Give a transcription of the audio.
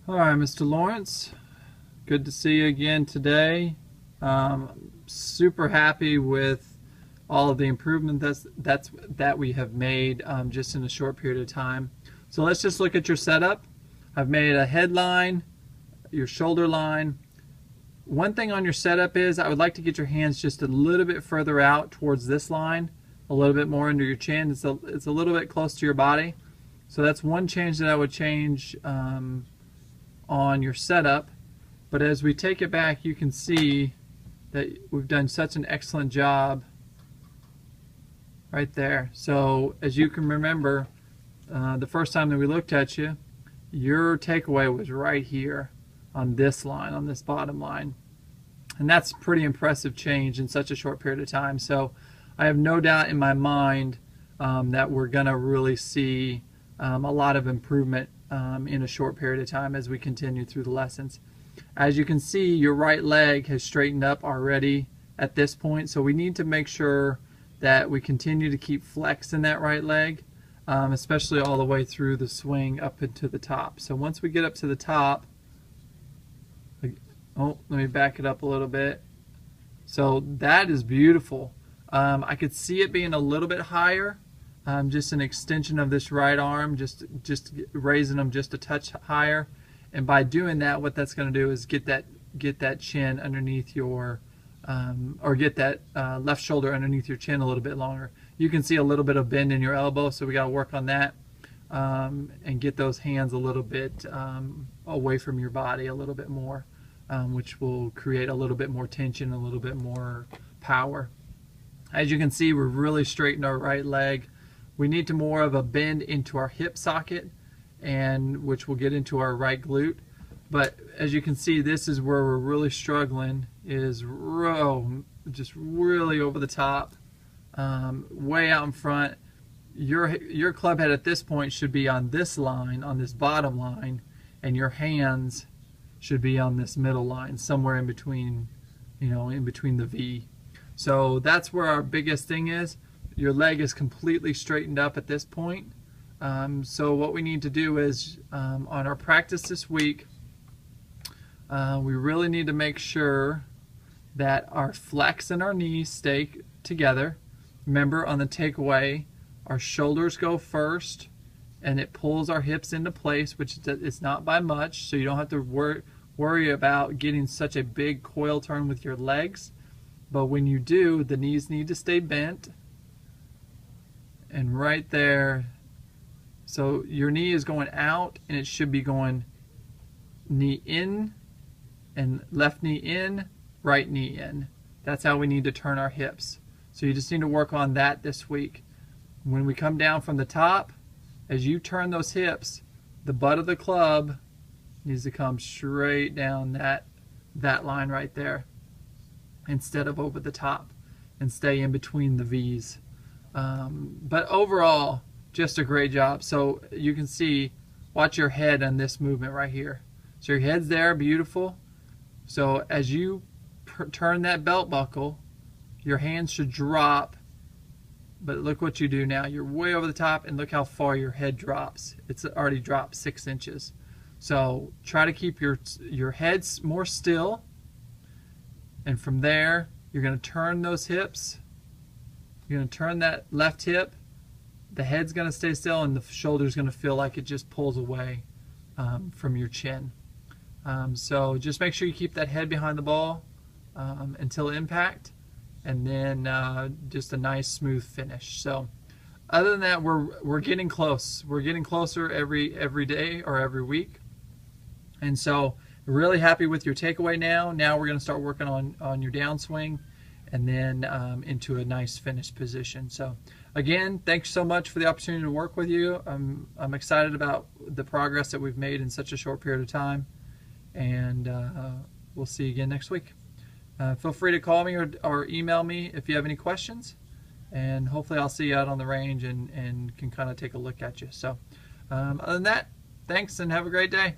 All right, Mr. Lawrence, good to see you again today. Super happy with all of the improvement that we have made just in a short period of time. So let's just look at your setup. I've made a headline, your shoulder line. One thing on your setup is I would like to get your hands just a little bit further out towards this line, a little bit more under your chin. It's a little bit close to your body. So that's one change that I would change on your setup. But as we take it back, you can see that we've done such an excellent job right there. So as you can remember, the first time that we looked at you, your takeaway was right here on this line, on this bottom line. And that's a pretty impressive change in such a short period of time. So I have no doubt in my mind that we're going to really see a lot of improvement in a short period of time as we continue through the lessons. As you can see, your right leg has straightened up already at this point, so we need to make sure that we continue to keep flex in that right leg, especially all the way through the swing up into the top. So once we get up to the top, oh, let me back it up a little bit. So that is beautiful. I could see it being a little bit higher, just an extension of this right arm, just raising them just a touch higher. And by doing that, what that's going to do is get that chin underneath your, or get that left shoulder underneath your chin a little bit longer. You can see a little bit of bend in your elbow, so we got to work on that and get those hands a little bit away from your body a little bit more, which will create a little bit more tension, a little bit more power. As you can see, we're really straightened our right leg. We need to more of a bend into our hip socket, and which will get into our right glute. But as you can see, this is where we're really struggling, is just really over the top, way out in front. Your club head at this point should be on this line, on this bottom line, and your hands should be on this middle line, somewhere in between, in between the V. So that's where our biggest thing is. Your leg is completely straightened up at this point. So what we need to do is, on our practice this week, we really need to make sure that our flex and our knees stay together. Remember, on the takeaway, our shoulders go first, and it pulls our hips into place, which is not by much, so you don't have to worry about getting such a big coil turn with your legs. But when you do, the knees need to stay bent. And right there, so your knee is going out, and it should be going knee in and left knee in, right knee in. That's how we need to turn our hips. So you just need to work on that this week. When we come down from the top, as you turn those hips, the butt of the club needs to come straight down that line right there instead of over the top, and stay in between the V's. But overall, just a great job. So you can see, watch your head on this movement right here. So your head's there, beautiful. So as you turn that belt buckle, your hands should drop. But look what you do now. You're way over the top, and look how far your head drops. It's already dropped 6 inches. So try to keep your head more still. And from there, you're going to turn those hips. You're going to turn that left hip. The head's going to stay still, and the shoulder's going to feel like it just pulls away from your chin. So just make sure you keep that head behind the ball until impact, and then just a nice smooth finish. So other than that, we're getting close. We're getting closer every day or every week. And so really happy with your takeaway now. Now we're going to start working on your downswing, and then into a nice finished position. So again, thanks so much for the opportunity to work with you. I'm excited about the progress that we've made in such a short period of time, and we'll see you again next week. Feel free to call me or email me if you have any questions, and hopefully I'll see you out on the range and can kind of take a look at you. So other than that, thanks and have a great day.